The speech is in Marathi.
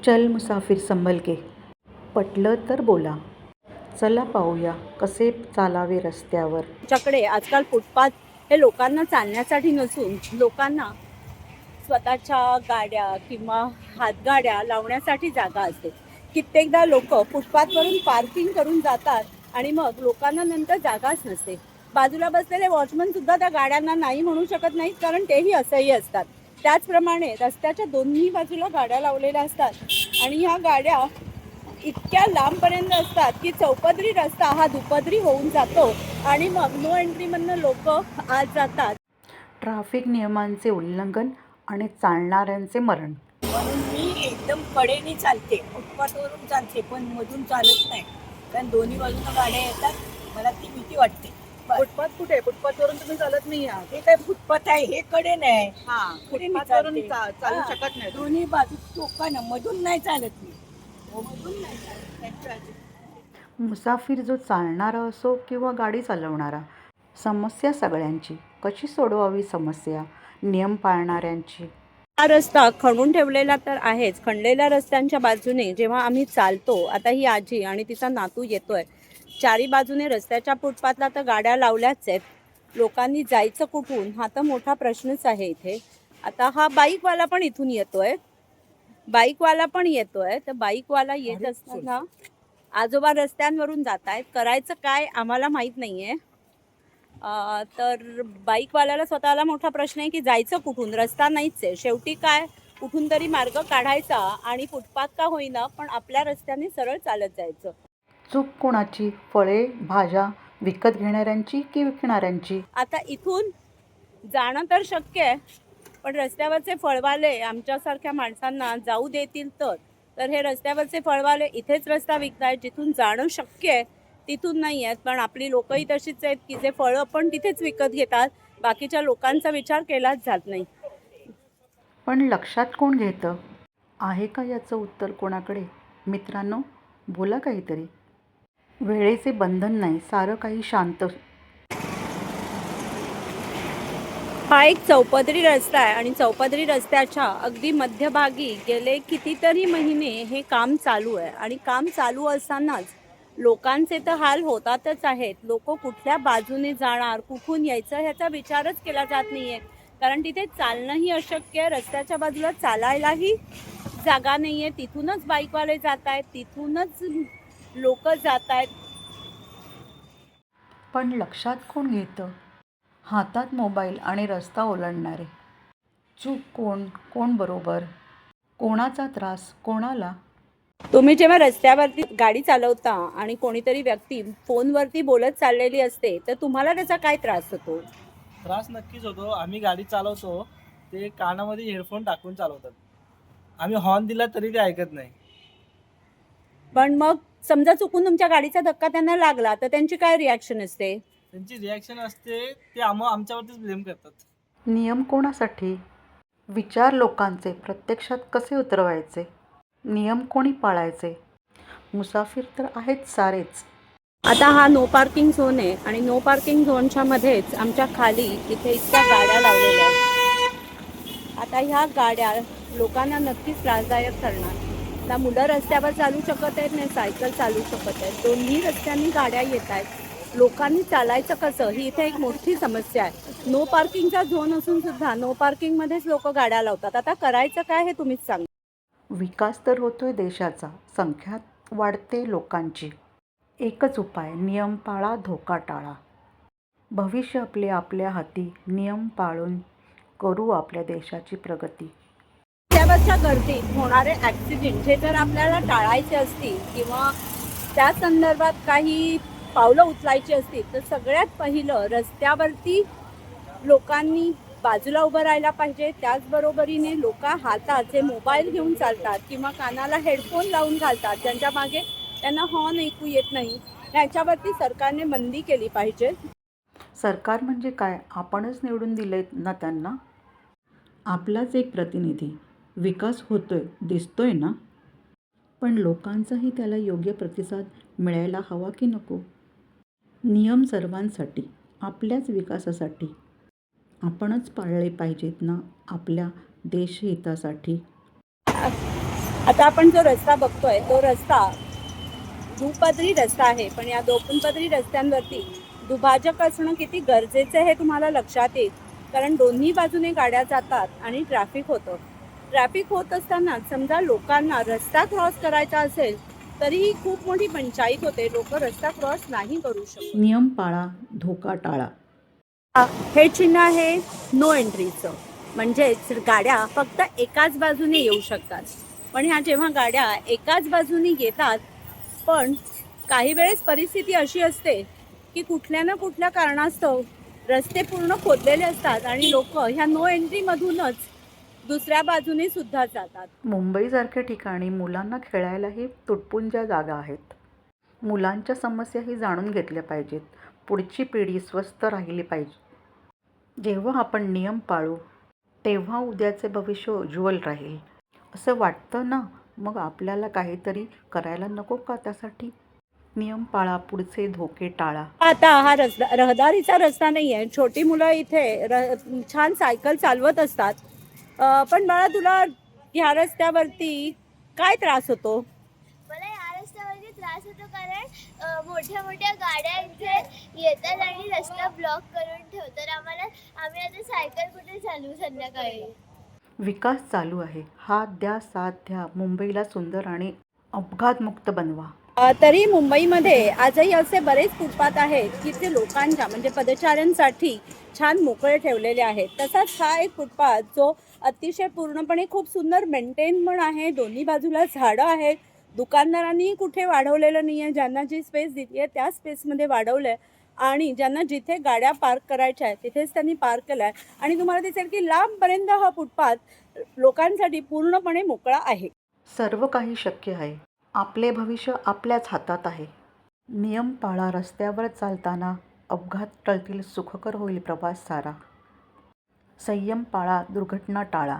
चल मुसाफिर संभल के, पटलं तर बोला. चला पाहूया कसे चालावे रस्त्यावर. आमच्याकडे आजकाल फुटपाथ हे लोकांना चालण्यासाठी नसून लोकांना स्वतःच्या गाड्या किंवा हातगाड्या लावण्यासाठी जागा असते. कित्येकदा लोक फुटपाथवरून पार्किंग करून जातात आणि मग लोकांना नंतर जागाच नसते. बाजूला बसलेले वॉचमन सुद्धा त्या गाड्यांना नाही म्हणू शकत नाहीत, कारण तेही असह्य असतात. त्याचप्रमाणे रस्त्याच्या दोन्ही बाजूला गाड्या लावलेल्या असतात आणि ह्या गाड्या इतक्या लांबपर्यंत असतात की चौपदरी रस्ता हा दुपदरी होऊन जातो आणि मग नो एंट्रीमधनं लोक आत जातात. ट्रॅफिक नियमांचे उल्लंघन आणि चालणाऱ्यांचे मरण. म्हणून मी एकदम कडेने चालते, फुटपाथवरून चालते, पण मधून चालत नाही, कारण दोन्ही बाजूला गाड्या येतात. मला ती भीती वाटते. फुटपाथ कुठे? फुटपाथवरून तुम्ही चालत नाही आहात. हे काय फुटपाथ आहे, हे कडे नाही. फुटपाथवरून चालू शकत नाही. दोन्ही बाजू टोकानं, मधून नाही चालत मी. मधून नाही चालत त्यांच्या. मुसाफिर जो चालणारा असो किंवा गाडी चालवणारा, समस्या सगळ्यांची. कशी सोडवावी समस्या? नियम पाळणाऱ्यांची. हा रस्ता खणून ठेवलेला तर आहेच. खणलेल्या रस्त्यांच्या बाजूने जेव्हा आम्ही चालतो, आता ही आजी आणि तिचा नातू येतोय, चारी बाजूने रस्त्याच्या फुटपाथला तर गाड्या लावल्याच आहेत. लोकांनी जायचं कुठून हा तर मोठा प्रश्नच आहे इथे. आता हा बाईकवाला पण इथून येतोय, तर बाईकवाला येत असताना आजोबा रस्त्यांवरून जात आहेत. करायचं काय आम्हाला माहीत नाही आहे. तर बाईकवाल्याला स्वतःला मोठा प्रश्न आहे की जायचं कुठून, रस्ता नाहीच आहे. शेवटी काय, कुठून तरी मार्ग काढायचा आणि फुटपाथ का होईना पण आपल्या रस्त्याने सरळ चालत जायचं. चूक कोणाची? फळे भाज्या विकत घेणाऱ्यांची की विकणाऱ्यांची? आता इथून जाणं तर शक्य आहे, पण रस्त्यावरचे फळवाले आमच्यासारख्या माणसांना जाऊ देतील तर हे रस्त्यावरचे फळवाले इथेच रस्ता विकतायत. जिथून जाणं शक्य आहे तिथून नाही आहेत, पण आपली लोकही तशीच आहेत की जे फळं पण तिथेच विकत घेतात. बाकीच्या लोकांचा विचार केलाच जात नाही. पण लक्षात कोण घेतं? आहे का याचं उत्तर कोणाकडे? मित्रांनो, बोला काहीतरी. वेळेचे बंधन नाही, सारं काही शांत. हा एक चौपदरी रस्ता आहे आणि चौपदरी रस्त्याच्या अगदी मध्यभागी गेले कितीतरी महिने हे काम चालू आहे. आणि काम चालू असतानाच लोकांचे तर हाल होतातच आहेत. लोक कुठल्या बाजूने जाणार, कुठून यायचं ह्याचा विचारच केला जात नाही आहे, कारण तिथे चालणंही अशक्य आहे. रस्त्याच्या बाजूला चालायलाही जागा नाही आहे. तिथूनच बाईकवाले जात आहेत, तिथूनच लोक जात आहेत. पण लक्षात कोण घेतं? हातात मोबाईल आणि रस्ता ओलांडणारे. चूक कोण? कोण बरोबर? कोणाचा त्रास कोणाला? तुम्ही जेव्हा रस्त्यावरती गाडी चालवता आणि कोणीतरी व्यक्ती फोनवरती बोलत चाललेली असते, तर तुम्हाला त्याचा काय त्रास होतो? त्रास नक्कीच होतो. आम्ही गाडी चालवतो, ते कानामध्ये हेडफोन टाकून चालवतात. आम्ही हॉर्न दिला तरी ते ऐकत नाही. पण मग समजा चुकून तुमच्या गाडीचा धक्का त्यांना लागला तर त्यांची काय रिॲक्शन असते? त्यांची रिॲक्शन असते, ते आमच्यावरतीच ब्लेम करतात. नियम कोणासाठी? विचार लोकांचे प्रत्यक्षात कसे उतरवायचे? नियम कोणी पाळायचे? मुसाफिर तर आहेत सारेच. आता हा नो पार्किंग झोन आहे आणि नो पार्किंग झोनच्या मध्येच आमच्या खाली इथे इतक्या गाड्या लावलेल्या आहेत. आता ह्या गाड्या लोकांना नक्कीच त्रासदायक ठरणार. आता मुलं रस्त्यावर चालू शकत आहेत, नाही सायकल चालू शकत आहेत. दोन्ही रस्त्यांनी गाड्या येत आहेत. लोकांनी चालायचं कसं ही इथे एक मोठी समस्या आहे. नो पार्किंगचा झोन असून सुद्धा नो पार्किंगमध्येच लोक गाड्या लावतात. आता करायचं काय हे तुम्हीच सांगा. विकास तर होतोय देशाचा, संख्या वाढते लोकांची. एकच उपाय, नियम पाळा, धोका टाळा. भविष्य आपले आपल्या हाती. नियम पाळून करू आपल्या देशाची प्रगती. रस्त्यावरच्या गर्दीत होणारे ॲक्सिडेंट हे जर आपल्याला टाळायचे असतील किंवा त्या संदर्भात काही पावलं उचलायची असतील तर सगळ्यात पहिलं रस्त्यावरती लोकांनी बाजूला उभं राहायला पाहिजे. त्याचबरोबरीने लोक हातात जे मोबाईल घेऊन चालतात किंवा कानाला हेडफोन लावून घालतात, ज्यांच्या मागे त्यांना हॉर्न ऐकू येत नाही, ह्याच्यावरती सरकारने बंदी केली पाहिजे. सरकार म्हणजे काय? आपणच निवडून दिले ना त्यांना. आपलाच एक प्रतिनिधी. विकास होतोय, दिसतोय ना? पण लोकांचाही त्याला योग्य प्रतिसाद मिळायला हवा की नको? नियम सर्वांसाठी, आपल्याच विकासासाठी. आपणच पाळले पाहिजेत ना, आपल्या देशहितासाठी. आता आपण जो रस्ता बघतोय तो रस्ता दुपदरी रस्ता आहे, पण या दुपदरी रस्त्यांवरती दुभाजक असणं किती गरजेचं आहे हे तुम्हाला लक्षात येईल. कारण दोन्ही बाजूने गाड्या जातात आणि ट्रॅफिक होतं. ट्रॅफिक होत असताना समजा लोकांना रस्ता क्रॉस करायचा असेल तरीही खूप मोठी पंचायत होते. लोक रस्ता क्रॉस नाही करू शकत. नियम पाळा, धोका टाळा. हे चिन्ह आहे नो एंट्रीचं, म्हणजेच गाड्या फक्त एकाच बाजूने येऊ शकतात. पण ह्या जेव्हा गाड्या एकाच बाजूने येतात, पण काही वेळेस परिस्थिती अशी असते की कुठल्या ना कुठल्या कारणास्तव रस्ते पूर्ण खोदलेले असतात आणि लोक ह्या नो एंट्रीमधूनच दुसऱ्या बाजूने सुद्धा जातात. मुंबईसारख्या ठिकाणी मुलांना खेळायलाही तुटपुंज्या जागा आहेत. मुलांच्या समस्याही जाणून घेतल्या पाहिजेत. पुढची पिढी स्वस्थ राहिली पाहिजे. जेव्हा आपण नियम पाळू तेव्हा उद्याचे भविष्य उज्ज्वल राहील. असं वाटतं ना, मग आपल्याला काहीतरी करायला नको का त्यासाठी? नियम पाळा, पुढचे धोके टाळा. आता हा रहदारीचा रस्ता नाही आहे. छोटी मुलं इथे छान सायकल चालवत असतात. पण बाळा, तुला ह्या रस्त्यावरती काय त्रास होतो? मला या रस्त्यावरती त्रास होतो कारण मोठ्या मोठ्या गाड्या इथे येतात आणि रस्ता ब्लॉक करून ठेवतात. आम्ही आता सायकल कुठे चालवू संध्याकाळी? विकास चालू आहे. हात द्या, साथ द्या. मुंबईला सुंदर आणि अपघातमुक्त बनवा. तरी मुंबईमध्ये आजही असे बरेच फुटपाथ आहेत की ते लोकांच्या म्हणजे पदचाऱ्यांसाठी छान मोकळे ठेवलेले आहेत. तसाच हा एक फुटपाथ जो अतिशय पूर्णपणे खूप सुंदर मेंटेन पण आहे. दोन्ही बाजूला झाडं आहेत. दुकानदारांनी कुठे वाढवलेलं नाही आहे. ज्यांना जी स्पेस दिली आहे त्या स्पेसमध्ये वाढवलं आहे आणि ज्यांना जिथे गाड्या पार्क करायच्या आहेत तिथेच त्यांनी पार्क केला आहे. आणि तुम्हाला दिसेल की लांबपर्यंत हा फुटपाथ लोकांसाठी पूर्णपणे मोकळा आहे. सर्व काही शक्य आहे. आपले भविष्य आपल्याच हातात आहे. नियम पाळा. रस्त्यावर चालताना अपघात टळतील, सुखकर होईल प्रवास सारा. संयम पाळा, दुर्घटना टाळा.